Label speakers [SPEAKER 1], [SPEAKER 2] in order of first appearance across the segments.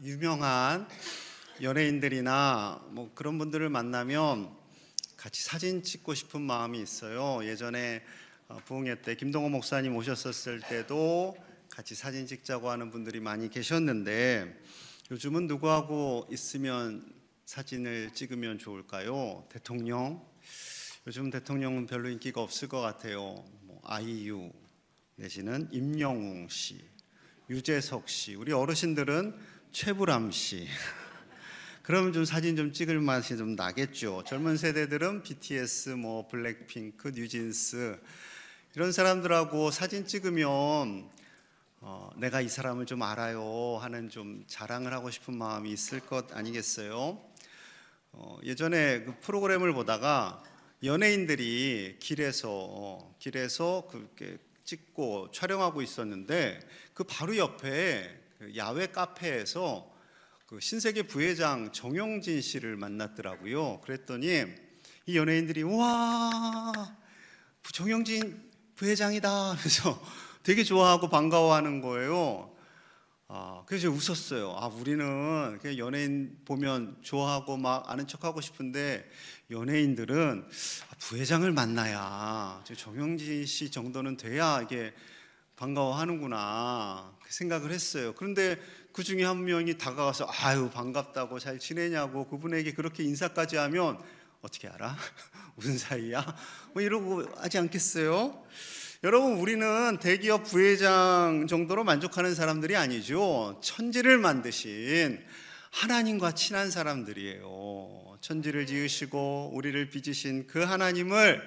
[SPEAKER 1] 유명한 연예인들이나 뭐 그런 분들을 만나면 같이 사진 찍고 싶은 마음이 있어요. 예전에 부흥회 때 김동호 목사님 오셨었을 때도 같이 사진 찍자고 하는 분들이 많이 계셨는데, 요즘은 누구하고 있으면 사진을 찍으면 좋을까요? 대통령? 요즘 대통령은 별로 인기가 없을 것 같아요. 아이유 내지는 임영웅 씨, 유재석 씨, 우리 어르신들은 최불암 씨. 그러면 좀 사진 좀 찍을 맛이 좀 나겠죠. 젊은 세대들은 BTS, 블랙핑크, 뉴진스 이런 사람들하고 사진 찍으면 내가 이 사람을 좀 알아요 하는 좀 자랑을 하고 싶은 마음이 있을 것 아니겠어요? 예전에 그 프로그램을 보다가 연예인들이 길에서 그렇게 찍고 촬영하고 있었는데, 그 바로 옆에 그 야외 카페에서 그 신세계 부회장 정영진 씨를 만났더라고요. 그랬더니 이 연예인들이 와, 정영진 부회장이다 하면서 되게 좋아하고 반가워하는 거예요. 그래서 웃었어요. 우리는 그냥 연예인 보면 좋아하고 막 아는 척하고 싶은데, 연예인들은 부회장을 만나야, 정영진 씨 정도는 돼야 이게 반가워하는구나 그 생각을 했어요. 그런데 그 중에 한 명이 다가가서 아유 반갑다고, 잘 지내냐고, 그분에게 그렇게 인사까지 하면 어떻게 알아? 무슨 사이야? 이러고 하지 않겠어요? 여러분, 우리는 대기업 부회장 정도로 만족하는 사람들이 아니죠. 천지를 만드신 하나님과 친한 사람들이에요. 천지를 지으시고 우리를 빚으신 그 하나님을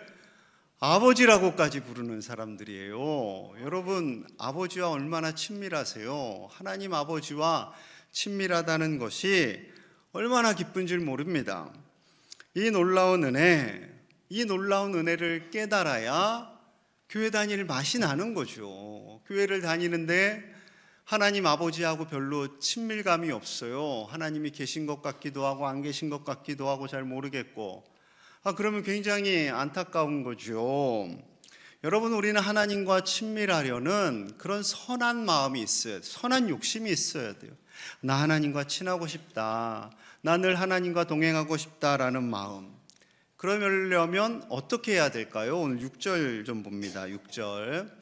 [SPEAKER 1] 아버지라고까지 부르는 사람들이에요. 여러분, 아버지와 얼마나 친밀하세요? 하나님 아버지와 친밀하다는 것이 얼마나 기쁜 줄 모릅니다. 이 놀라운 은혜를 깨달아야 교회 다닐 맛이 나는 거죠. 교회를 다니는데 하나님 아버지하고 별로 친밀감이 없어요. 하나님이 계신 것 같기도 하고 안 계신 것 같기도 하고 잘 모르겠고, 그러면 굉장히 안타까운 거죠. 여러분, 우리는 하나님과 친밀하려는 그런 선한 마음이 있어요. 선한 욕심이 있어야 돼요. 나 하나님과 친하고 싶다, 나 늘 하나님과 동행하고 싶다라는 마음. 그러려면 어떻게 해야 될까요? 오늘 6절 좀 봅니다. 6절.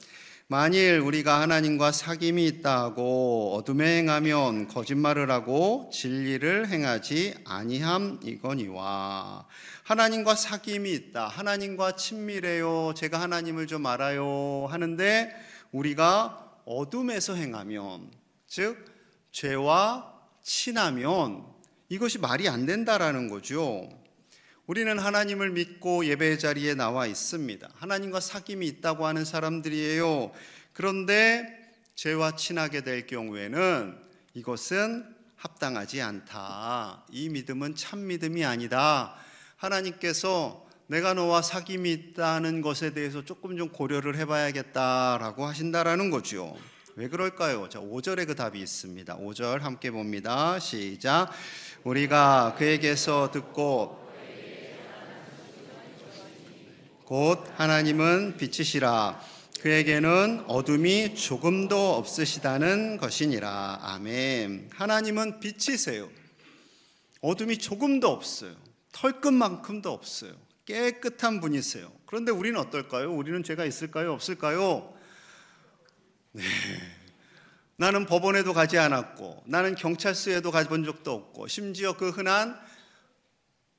[SPEAKER 1] 만일 우리가 하나님과 사귐이 있다 하고 어둠에 행하면 거짓말을 하고 진리를 행하지 아니함이거니와. 하나님과 사귐이 있다, 하나님과 친밀해요, 제가 하나님을 좀 알아요 하는데 우리가 어둠에서 행하면, 즉 죄와 친하면 이것이 말이 안 된다라는 거죠. 우리는 하나님을 믿고 예배의 자리에 나와 있습니다. 하나님과 사귐이 있다고 하는 사람들이에요. 그런데 죄와 친하게 될 경우에는 이것은 합당하지 않다, 이 믿음은 참 믿음이 아니다, 하나님께서 내가 너와 사귐이 있다는 것에 대해서 조금 좀 고려를 해봐야겠다라고 하신다라는 거죠. 왜 그럴까요? 자, 5절에 그 답이 있습니다. 5절 함께 봅니다. 시작. 우리가 그에게서 듣고 곧 하나님은 빛이시라 그에게는 어둠이 조금도 없으시다는 것이니라. 아멘. 하나님은 빛이세요. 어둠이 조금도 없어요. 털끝만큼도 없어요. 깨끗한 분이세요. 그런데 우리는 어떨까요? 우리는 죄가 있을까요? 없을까요? 네. 나는 법원에도 가지 않았고, 나는 경찰서에도 가본 적도 없고, 심지어 그 흔한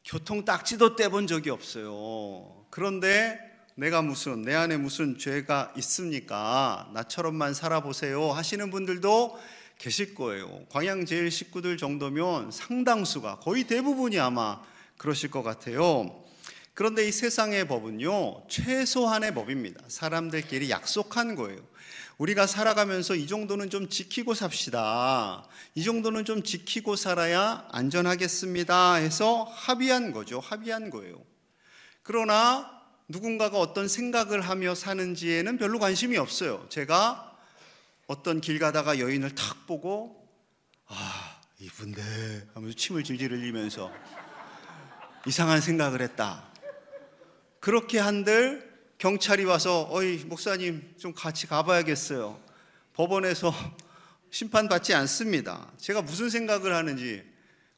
[SPEAKER 1] 교통 딱지도 떼본 적이 없어요. 그런데 내 안에 무슨 죄가 있습니까? 나처럼만 살아보세요 하시는 분들도 계실 거예요. 광양제일 식구들 정도면 상당수가, 거의 대부분이 아마 그러실 것 같아요. 그런데 이 세상의 법은요, 최소한의 법입니다. 사람들끼리 약속한 거예요. 우리가 살아가면서 이 정도는 좀 지키고 삽시다, 이 정도는 좀 지키고 살아야 안전하겠습니다 해서 합의한 거죠. 합의한 거예요. 그러나 누군가가 어떤 생각을 하며 사는지에는 별로 관심이 없어요. 제가 어떤 길 가다가 여인을 탁 보고 이쁜데 하면서 침을 질질 흘리면서 이상한 생각을 했다, 그렇게 한들 경찰이 와서 어이 목사님 좀 같이 가봐야겠어요, 법원에서 심판받지 않습니다. 제가 무슨 생각을 하는지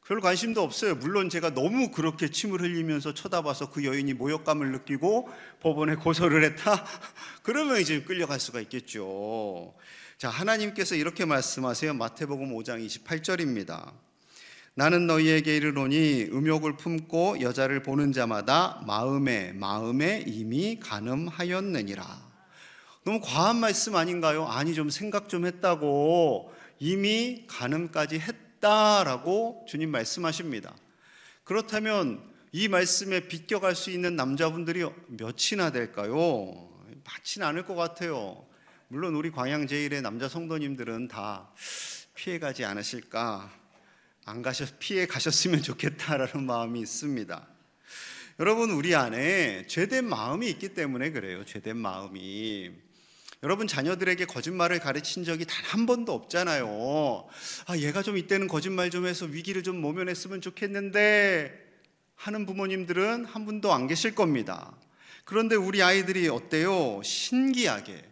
[SPEAKER 1] 별 관심도 없어요. 물론 제가 너무 그렇게 침을 흘리면서 쳐다봐서 그 여인이 모욕감을 느끼고 법원에 고소를 했다? 그러면 이제 끌려갈 수가 있겠죠. 자, 하나님께서 이렇게 말씀하세요. 마태복음 5장 28절입니다. 나는 너희에게 이르노니 음욕을 품고 여자를 보는 자마다 마음에 이미 간음하였느니라. 너무 과한 말씀 아닌가요? 아니, 좀 생각 좀 했다고, 이미 간음까지 했다라고 주님 말씀하십니다. 그렇다면 이 말씀에 비껴갈 수 있는 남자분들이 몇이나 될까요? 많지는 않을 것 같아요. 물론 우리 광양제일의 남자 성도님들은 다 피해가지 않으실까, 피해 가셨으면 좋겠다라는 마음이 있습니다. 여러분, 우리 안에 죄된 마음이 있기 때문에 그래요. 죄된 마음이. 여러분, 자녀들에게 거짓말을 가르친 적이 단 한 번도 없잖아요. 얘가 좀 이때는 거짓말 좀 해서 위기를 좀 모면했으면 좋겠는데 하는 부모님들은 한 분도 안 계실 겁니다. 그런데 우리 아이들이 어때요? 신기하게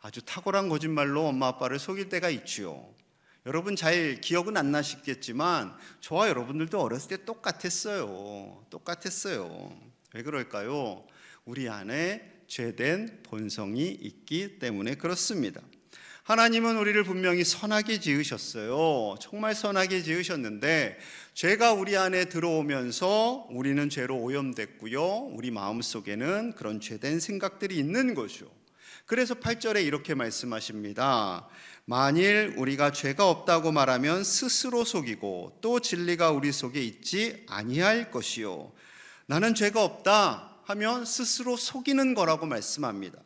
[SPEAKER 1] 아주 탁월한 거짓말로 엄마 아빠를 속일 때가 있지요. 여러분 잘 기억은 안 나시겠지만 저와 여러분들도 어렸을 때 똑같았어요. 왜 그럴까요? 우리 안에 죄된 본성이 있기 때문에 그렇습니다. 하나님은 우리를 분명히 선하게 지으셨어요. 정말 선하게 지으셨는데 죄가 우리 안에 들어오면서 우리는 죄로 오염됐고요. 우리 마음속에는 그런 죄된 생각들이 있는 거죠. 그래서 8절에 이렇게 말씀하십니다. 만일 우리가 죄가 없다고 말하면 스스로 속이고 또 진리가 우리 속에 있지 아니할 것이요. 나는 죄가 없다 하면 스스로 속이는 거라고 말씀합니다.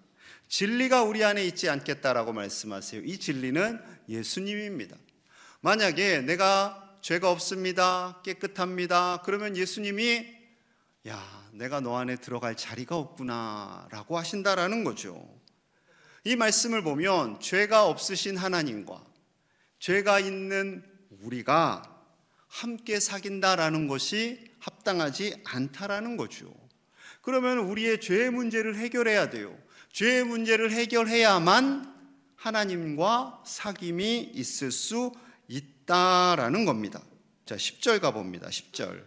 [SPEAKER 1] 진리가 우리 안에 있지 않겠다라고 말씀하세요. 이 진리는 예수님입니다. 만약에 내가 죄가 없습니다, 깨끗합니다, 그러면 예수님이 내가 너 안에 들어갈 자리가 없구나 라고 하신다라는 거죠. 이 말씀을 보면 죄가 없으신 하나님과 죄가 있는 우리가 함께 사귄다라는 것이 합당하지 않다라는 거죠. 그러면 우리의 죄의 문제를 해결해야 돼요. 죄의 문제를 해결해야만 하나님과 사귐이 있을 수 있다라는 겁니다. 자, 10절 가봅니다. 10절.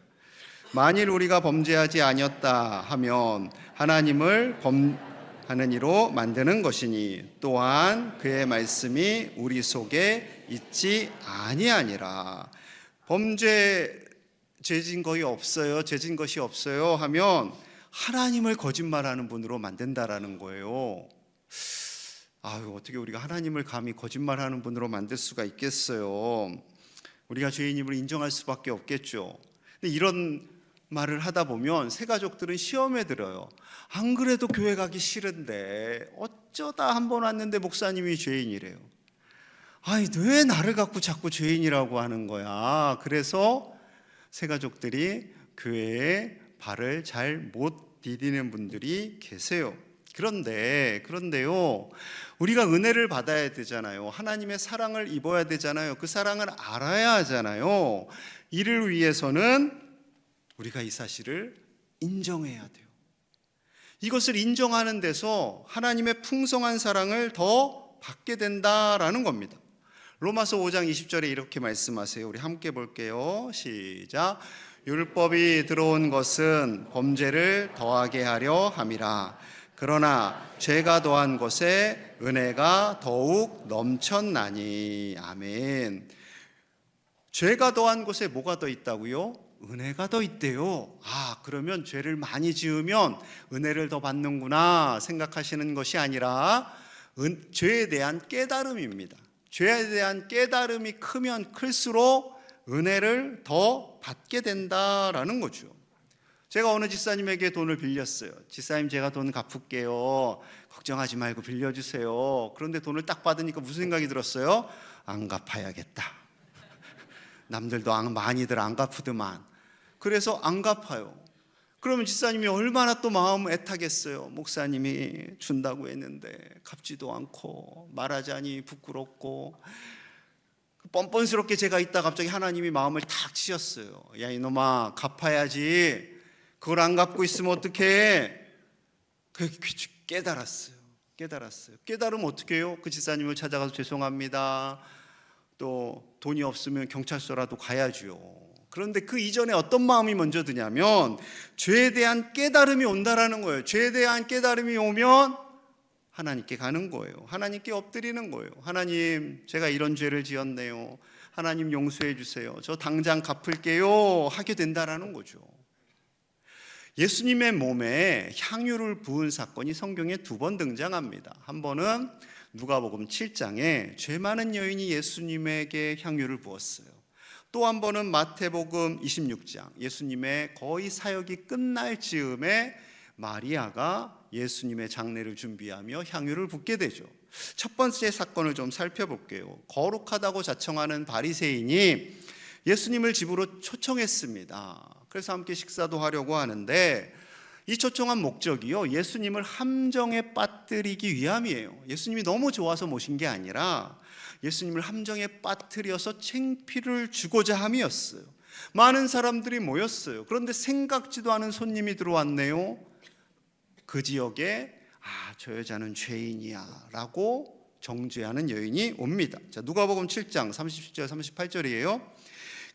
[SPEAKER 1] 만일 우리가 범죄하지 아니었다 하면 하나님을 범하는 이로 만드는 것이니 또한 그의 말씀이 우리 속에 있지 아니하니라. 죄진 것이 없어요 하면 하나님을 거짓말하는 분으로 만든다라는 거예요. 어떻게 우리가 하나님을 감히 거짓말하는 분으로 만들 수가 있겠어요? 우리가 죄인임을 인정할 수밖에 없겠죠. 근데 이런 말을 하다 보면 새 가족들은 시험에 들어요. 안 그래도 교회 가기 싫은데 어쩌다 한 번 왔는데 목사님이 죄인이래요. 왜 나를 갖고 자꾸 죄인이라고 하는 거야? 그래서 새 가족들이 교회에 발을 잘 못 디디는 분들이 계세요. 그런데요, 우리가 은혜를 받아야 되잖아요. 하나님의 사랑을 입어야 되잖아요. 그 사랑을 알아야 하잖아요. 이를 위해서는 우리가 이 사실을 인정해야 돼요. 이것을 인정하는 데서 하나님의 풍성한 사랑을 더 받게 된다라는 겁니다. 로마서 5장 20절에 이렇게 말씀하세요. 우리 함께 볼게요. 시작. 율법이 들어온 것은 범죄를 더하게 하려 함이라. 그러나 죄가 더한 것에 은혜가 더욱 넘쳤나니. 아멘. 죄가 더한 것에 뭐가 더 있다고요? 은혜가 더 있대요. 그러면 죄를 많이 지으면 은혜를 더 받는구나 생각하시는 것이 아니라 죄에 대한 깨달음입니다. 죄에 대한 깨달음이 크면 클수록 은혜를 더 받게 된다라는 거죠. 제가 어느 집사님에게 돈을 빌렸어요. 집사님, 제가 돈 갚을게요. 걱정하지 말고 빌려주세요. 그런데 돈을 딱 받으니까 무슨 생각이 들었어요? 안 갚아야겠다. 남들도 많이들 안 갚으더만. 그래서 안 갚아요. 그러면 집사님이 얼마나 또 마음 애타겠어요. 목사님이 준다고 했는데 갚지도 않고 말하자니 부끄럽고. 뻔뻔스럽게 제가 있다 갑자기 하나님이 마음을 탁 치셨어요. 야, 이놈아, 갚아야지. 그걸 안 갚고 있으면 어떡해? 깨달았어요. 깨달았어요. 깨달으면 어떻게 해요? 그 집사님을 찾아가서 죄송합니다. 또 돈이 없으면 경찰서라도 가야죠. 그런데 그 이전에 어떤 마음이 먼저 드냐면 죄에 대한 깨달음이 온다라는 거예요. 죄에 대한 깨달음이 오면 하나님께 가는 거예요. 하나님께 엎드리는 거예요. 하나님, 제가 이런 죄를 지었네요. 하나님 용서해 주세요. 저 당장 갚을게요. 하게 된다라는 거죠. 예수님의 몸에 향유를 부은 사건이 성경에 2번 등장합니다. 한 번은 누가복음 7장에 죄 많은 여인이 예수님에게 향유를 부었어요. 또 한 번은 마태복음 26장, 예수님의 거의 사역이 끝날 즈음에 마리아가 예수님의 장례를 준비하며 향유를 붓게 되죠. 첫 번째 사건을 좀 살펴볼게요. 거룩하다고 자청하는 바리새인이 예수님을 집으로 초청했습니다. 그래서 함께 식사도 하려고 하는데 이 초청한 목적이요, 예수님을 함정에 빠뜨리기 위함이에요. 예수님이 너무 좋아서 모신 게 아니라 예수님을 함정에 빠뜨려서 창피를 주고자 함이었어요. 많은 사람들이 모였어요. 그런데 생각지도 않은 손님이 들어왔네요. 그 지역에 저 여자는 죄인이야 라고 정죄하는 여인이 옵니다. 자, 누가복음 7장 37절 38절이에요.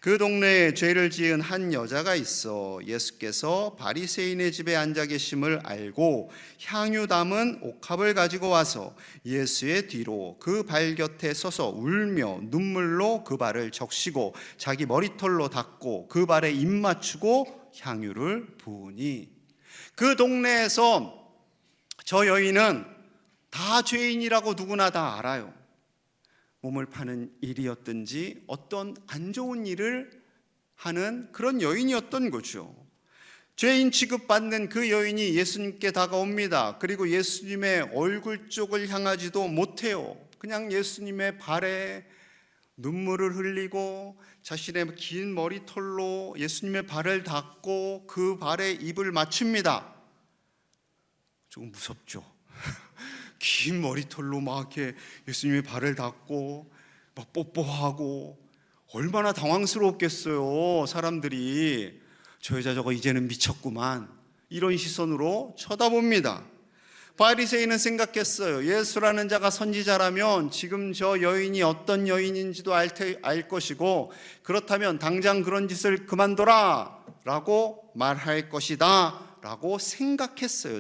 [SPEAKER 1] 그 동네에 죄를 지은 한 여자가 있어 예수께서 바리새인의 집에 앉아 계심을 알고 향유 담은 옥합을 가지고 와서 예수의 뒤로 그 발 곁에 서서 울며 눈물로 그 발을 적시고 자기 머리털로 닦고 그 발에 입 맞추고 향유를 부으니, 그 동네에서 저 여인은 다 죄인이라고 누구나 다 알아요. 몸을 파는 일이었든지 어떤 안 좋은 일을 하는 그런 여인이었던 거죠. 죄인 취급받는 그 여인이 예수님께 다가옵니다. 그리고 예수님의 얼굴 쪽을 향하지도 못해요. 그냥 예수님의 발에 눈물을 흘리고 자신의 긴 머리털로 예수님의 발을 닦고 그 발에 입을 맞춥니다. 조금 무섭죠. 긴 머리털로 막 이렇게 예수님의 발을 닦고 막 뽀뽀하고, 얼마나 당황스러웠겠어요. 사람들이 저 여자 저거 이제는 미쳤구만, 이런 시선으로 쳐다봅니다. 바리새인은 생각했어요. 예수라는 자가 선지자라면 지금 저 여인이 어떤 여인인지도 알 것이고, 그렇다면 당장 그런 짓을 그만둬라 라고 말할 것이다 라고 생각했어요.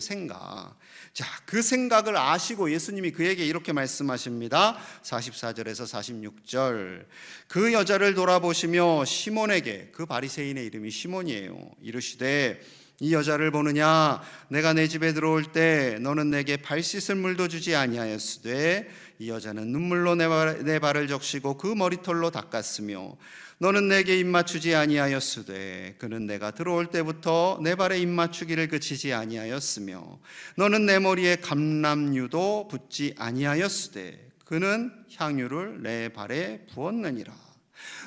[SPEAKER 1] 자, 그 생각을 아시고 예수님이 그에게 이렇게 말씀하십니다. 44절에서 46절. 그 여자를 돌아보시며 시몬에게, 그 바리새인의 이름이 시몬이에요, 이르시되 이 여자를 보느냐? 내가 내 집에 들어올 때 너는 내게 발 씻을 물도 주지 아니하였으되 이 여자는 눈물로 내 발을 적시고 그 머리털로 닦았으며 너는 내게 입 맞추지 아니하였으되 그는 내가 들어올 때부터 내 발에 입 맞추기를 그치지 아니하였으며 너는 내 머리에 감람유도 붓지 아니하였으되 그는 향유를 내 발에 부었느니라.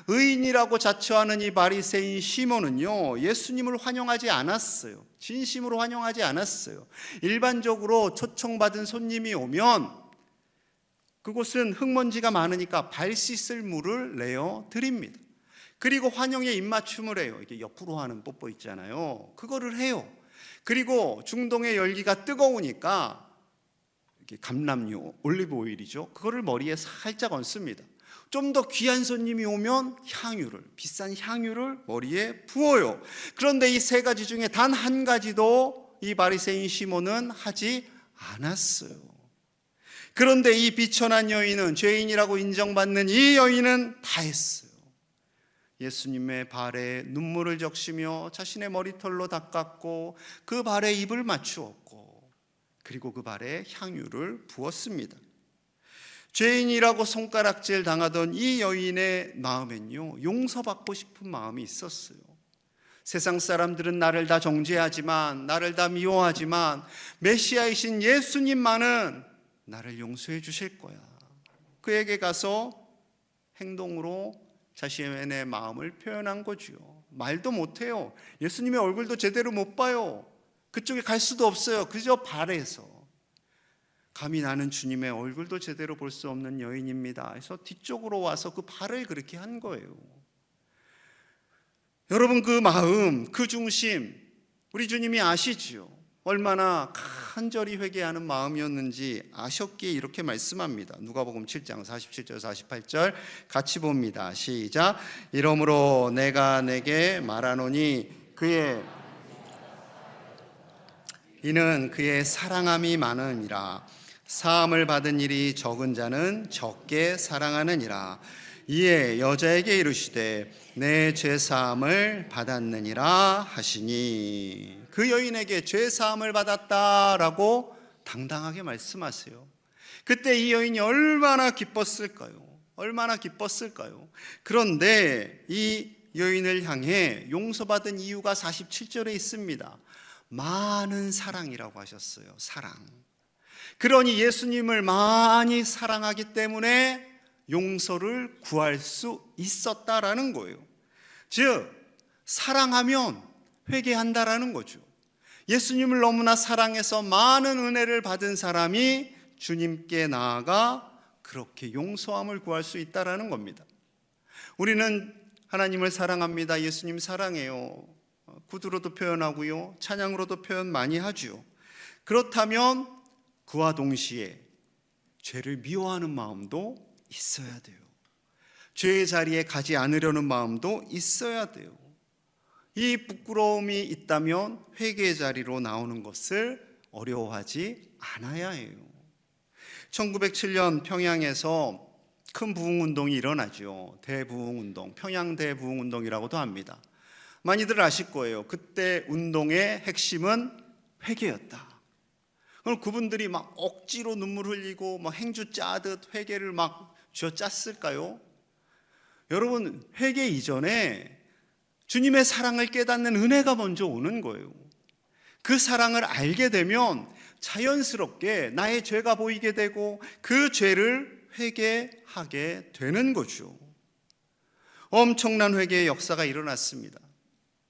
[SPEAKER 1] 의인이라고 자처하는 이 바리새인 시몬은요, 예수님을 환영하지 않았어요. 진심으로 환영하지 않았어요. 일반적으로 초청받은 손님이 오면 그곳은 흙먼지가 많으니까 발 씻을 물을 내어 드립니다. 그리고 환영에 입맞춤을 해요. 이게 옆으로 하는 뽀뽀 있잖아요. 그거를 해요. 그리고 중동의 열기가 뜨거우니까 이렇게 감람유, 올리브 오일이죠, 그거를 머리에 살짝 얹습니다. 좀 더 귀한 손님이 오면 향유를, 비싼 향유를 머리에 부어요. 그런데 이 세 가지 중에 단 한 가지도 이 바리새인 시몬은 하지 않았어요. 그런데 이 비천한 여인은, 죄인이라고 인정받는 이 여인은 다 했어요. 예수님의 발에 눈물을 적시며 자신의 머리털로 닦았고 그 발에 입을 맞추었고 그리고 그 발에 향유를 부었습니다. 죄인이라고 손가락질 당하던 이 여인의 마음엔요, 용서받고 싶은 마음이 있었어요. 세상 사람들은 나를 다 정죄하지만, 나를 다 미워하지만 메시아이신 예수님만은 나를 용서해 주실 거야. 그에게 가서 행동으로 자신의 마음을 표현한 거죠. 말도 못해요. 예수님의 얼굴도 제대로 못 봐요. 그쪽에 갈 수도 없어요. 그저 발에서. 감히 나는 주님의 얼굴도 제대로 볼 수 없는 여인입니다. 그래서 뒤쪽으로 와서 그 발을 그렇게 한 거예요. 여러분, 그 마음, 그 중심 우리 주님이 아시지요. 얼마나 간절히 회개하는 마음이었는지 아셨기에 이렇게 말씀합니다. 누가복음 7장 47절 48절 같이 봅니다. 시작. 이러므로 내가 내게 말하노니 이는 그의 사랑함이 많음이라. 사함을 받은 일이 적은 자는 적게 사랑하느니라. 이에 여자에게 이르시되 내 죄사함을 받았느니라 하시니, 그 여인에게 죄사함을 받았다라고 당당하게 말씀하세요. 그때 이 여인이 얼마나 기뻤을까요? 얼마나 기뻤을까요? 그런데 이 여인을 향해 용서받은 이유가 47절에 있습니다. 많은 사랑이라고 하셨어요. 사랑. 그러니 예수님을 많이 사랑하기 때문에 용서를 구할 수 있었다라는 거예요. 즉, 사랑하면 회개한다라는 거죠. 예수님을 너무나 사랑해서 많은 은혜를 받은 사람이 주님께 나아가 그렇게 용서함을 구할 수 있다라는 겁니다. 우리는 하나님을 사랑합니다. 예수님 사랑해요. 구두로도 표현하고요, 찬양으로도 표현 많이 하죠. 그렇다면 그와 동시에 죄를 미워하는 마음도 있어야 돼요. 죄의 자리에 가지 않으려는 마음도 있어야 돼요. 이 부끄러움이 있다면 회개의 자리로 나오는 것을 어려워하지 않아야 해요. 1907년 평양에서 큰 부흥운동이 일어나죠. 대부흥운동, 평양 대부흥운동이라고도 합니다. 많이들 아실 거예요. 그때 운동의 핵심은 회개였다. 그럼 그분들이 막 억지로 눈물 흘리고 막 행주 짜듯 회개를 막 쥐어짰을까요? 여러분, 회개 이전에 주님의 사랑을 깨닫는 은혜가 먼저 오는 거예요. 그 사랑을 알게 되면 자연스럽게 나의 죄가 보이게 되고 그 죄를 회개하게 되는 거죠. 엄청난 회개의 역사가 일어났습니다.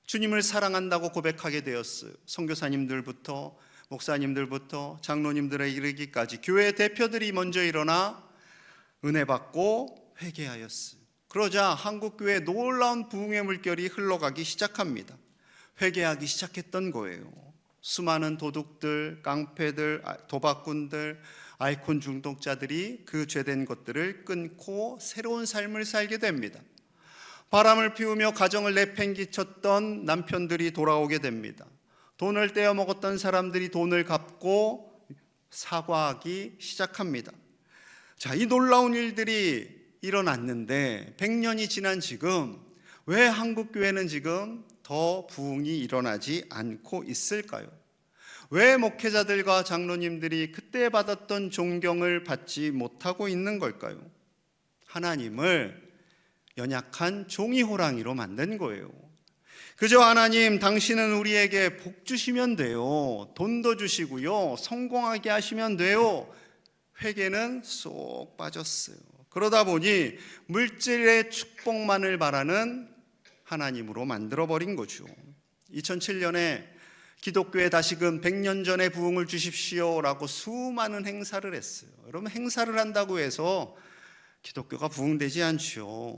[SPEAKER 1] 주님을 사랑한다고 고백하게 되었어요. 선교사님들부터 목사님들부터 장로님들에 이르기까지 교회 대표들이 먼저 일어나 은혜 받고 회개하였어요. 그러자 한국교회에 놀라운 부흥의 물결이 흘러가기 시작합니다. 회개하기 시작했던 거예요. 수많은 도둑들, 깡패들, 도박꾼들, 아이콘 중독자들이 그 죄된 것들을 끊고 새로운 삶을 살게 됩니다. 바람을 피우며 가정을 내팽개쳤던 남편들이 돌아오게 됩니다. 돈을 떼어 먹었던 사람들이 돈을 갚고 사과하기 시작합니다. 자, 이 놀라운 일들이 일어났는데 100년이 지난 지금 왜 한국교회는 지금 더 부흥이 일어나지 않고 있을까요? 왜 목회자들과 장로님들이 그때 받았던 존경을 받지 못하고 있는 걸까요? 하나님을 연약한 종이 호랑이로 만든 거예요. 그저 하나님, 당신은 우리에게 복 주시면 돼요. 돈도 주시고요, 성공하게 하시면 돼요. 회개는 쏙 빠졌어요. 그러다 보니 물질의 축복만을 바라는 하나님으로 만들어버린 거죠. 2007년에 기독교에 다시금 100년 전의 부흥을 주십시오라고 수많은 행사를 했어요. 여러분, 행사를 한다고 해서 기독교가 부흥되지 않죠.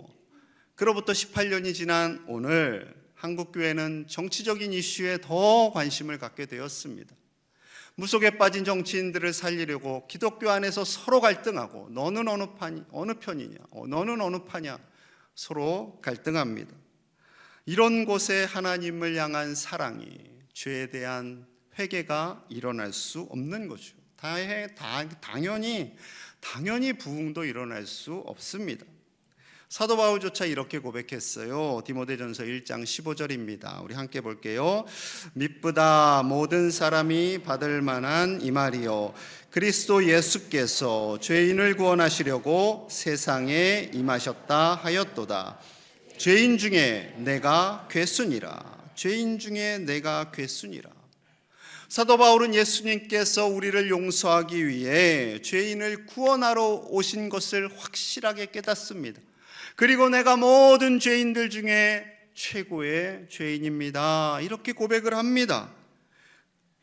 [SPEAKER 1] 그로부터 18년이 지난 오늘 한국교회는 정치적인 이슈에 더 관심을 갖게 되었습니다. 무속에 빠진 정치인들을 살리려고 기독교 안에서 서로 갈등하고 너는 어느 편이냐, 너는 어느 파냐 서로 갈등합니다. 이런 곳에 하나님을 향한 사랑이, 죄에 대한 회개가 일어날 수 없는 거죠. 당연히 부흥도 일어날 수 없습니다. 사도 바울조차 이렇게 고백했어요. 디모데전서 1장 15절입니다. 우리 함께 볼게요. 미쁘다 모든 사람이 받을 만한 이 말이요, 그리스도 예수께서 죄인을 구원하시려고 세상에 임하셨다 하였도다. 죄인 중에 내가 괴순이라. 죄인 중에 내가 괴순이라. 사도 바울은 예수님께서 우리를 용서하기 위해 죄인을 구원하러 오신 것을 확실하게 깨닫습니다. 그리고 내가 모든 죄인들 중에 최고의 죄인입니다, 이렇게 고백을 합니다.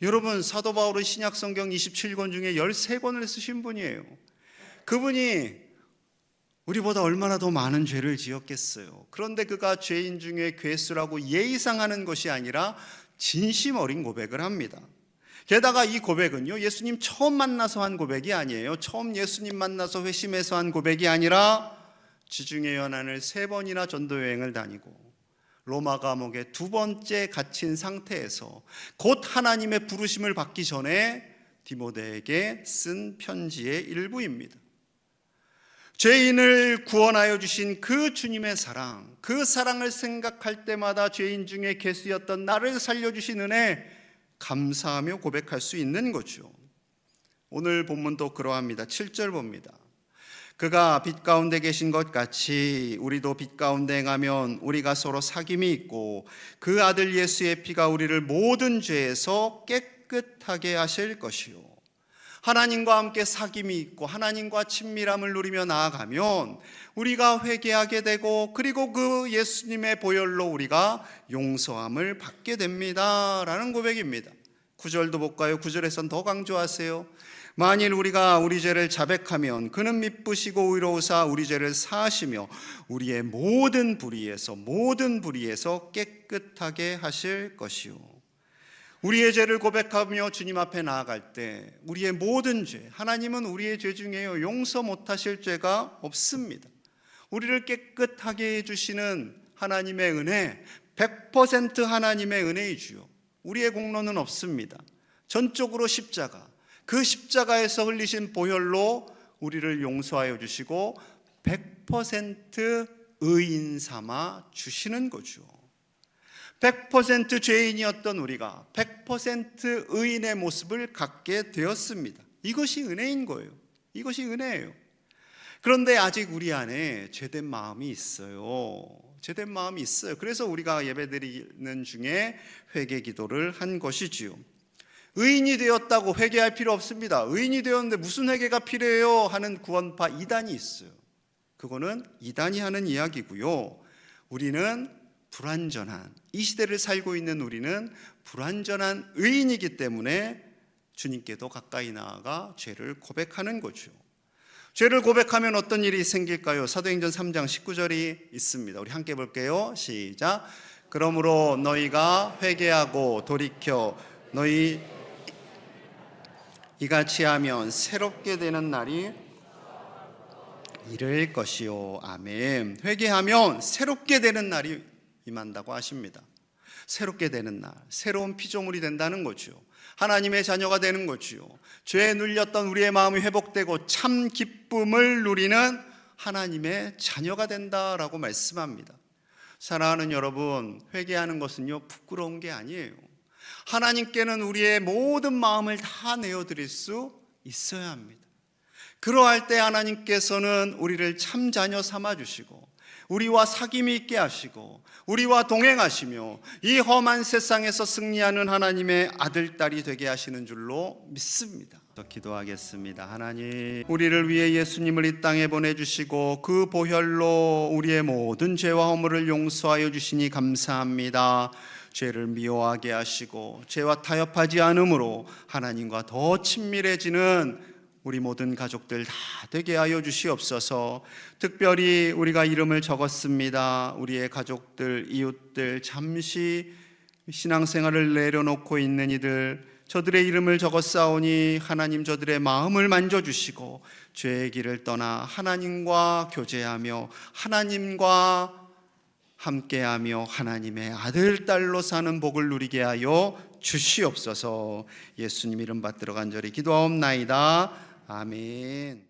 [SPEAKER 1] 여러분, 사도 바울은 신약 성경 27권 중에 13권을 쓰신 분이에요. 그분이 우리보다 얼마나 더 많은 죄를 지었겠어요. 그런데 그가 죄인 중에 괴수라고 예의상 하는 것이 아니라 진심 어린 고백을 합니다. 게다가 이 고백은요, 예수님 처음 만나서 한 고백이 아니에요. 처음 예수님 만나서 회심해서 한 고백이 아니라 지중해 연안을 3번이나 전도 여행을 다니고 로마 감옥에 2번째 갇힌 상태에서 곧 하나님의 부르심을 받기 전에 디모데에게 쓴 편지의 일부입니다. 죄인을 구원하여 주신 그 주님의 사랑, 그 사랑을 생각할 때마다 죄인 중에 괴수였던 나를 살려주신 은혜 감사하며 고백할 수 있는 거죠. 오늘 본문도 그러합니다. 7절 봅니다. 그가 빛 가운데 계신 것 같이 우리도 빛 가운데 행하면 우리가 서로 사귐이 있고 그 아들 예수의 피가 우리를 모든 죄에서 깨끗하게 하실 것이요. 하나님과 함께 사귐이 있고 하나님과 친밀함을 누리며 나아가면 우리가 회개하게 되고 그리고 그 예수님의 보혈로 우리가 용서함을 받게 됩니다 라는 고백입니다. 9절도 볼까요? 9절에선 더 강조하세요. 만일 우리가 우리 죄를 자백하면 그는 미쁘시고 의로우사 우리 죄를 사하시며 우리의 모든 불의에서 깨끗하게 하실 것이요. 우리의 죄를 고백하며 주님 앞에 나아갈 때 우리의 모든 죄, 하나님은 우리의 죄 중에요 용서 못하실 죄가 없습니다. 우리를 깨끗하게 해주시는 하나님의 은혜, 100% 하나님의 은혜이지요. 우리의 공로는 없습니다. 전적으로 십자가, 그 십자가에서 흘리신 보혈로 우리를 용서하여 주시고 100% 의인 삼아 주시는 거죠. 100% 죄인이었던 우리가 100% 의인의 모습을 갖게 되었습니다. 이것이 은혜인 거예요. 이것이 은혜예요. 그런데 아직 우리 안에 죄된 마음이 있어요. 죄된 마음이 있어요. 그래서 우리가 예배드리는 중에 회개 기도를 한 것이지요. 의인이 되었다고 회개할 필요 없습니다. 의인이 되었는데 무슨 회개가 필요해요? 하는 구원파 이단이 있어요. 그거는 이단이 하는 이야기고요. 우리는 불완전한, 이 시대를 살고 있는 우리는 불완전한 의인이기 때문에 주님께도 가까이 나아가 죄를 고백하는 거죠. 죄를 고백하면 어떤 일이 생길까요? 사도행전 3장 19절이 있습니다. 우리 함께 볼게요. 시작. 그러므로 너희가 회개하고 돌이켜 너희 이같이 하면 새롭게 되는 날이 이를 것이요. 아멘. 회개하면 새롭게 되는 날이 임한다고 하십니다. 새롭게 되는 날, 새로운 피조물이 된다는 거죠. 하나님의 자녀가 되는 거죠. 죄에 눌렸던 우리의 마음이 회복되고 참 기쁨을 누리는 하나님의 자녀가 된다라고 말씀합니다. 사랑하는 여러분, 회개하는 것은요 부끄러운 게 아니에요. 하나님께는 우리의 모든 마음을 다 내어드릴 수 있어야 합니다. 그러할 때 하나님께서는 우리를 참 자녀 삼아주시고 우리와 사귐이 있게 하시고 우리와 동행하시며 이 험한 세상에서 승리하는 하나님의 아들, 딸이 되게 하시는 줄로 믿습니다. 기도하겠습니다. 하나님, 우리를 위해 예수님을 이 땅에 보내주시고 그 보혈로 우리의 모든 죄와 허물을 용서하여 주시니 감사합니다. 죄를 미워하게 하시고 죄와 타협하지 않음으로 하나님과 더 친밀해지는 우리 모든 가족들 다 되게 하여 주시옵소서. 특별히 우리가 이름을 적었습니다. 우리의 가족들, 이웃들, 잠시 신앙생활을 내려놓고 있는 이들, 저들의 이름을 적었사오니 하나님 저들의 마음을 만져주시고 죄의 길을 떠나 하나님과 교제하며 하나님과 함께하며 하나님의 아들, 딸로 사는 복을 누리게 하여 주시옵소서. 예수님 이름 받들어 간절히 기도하옵나이다. 아멘.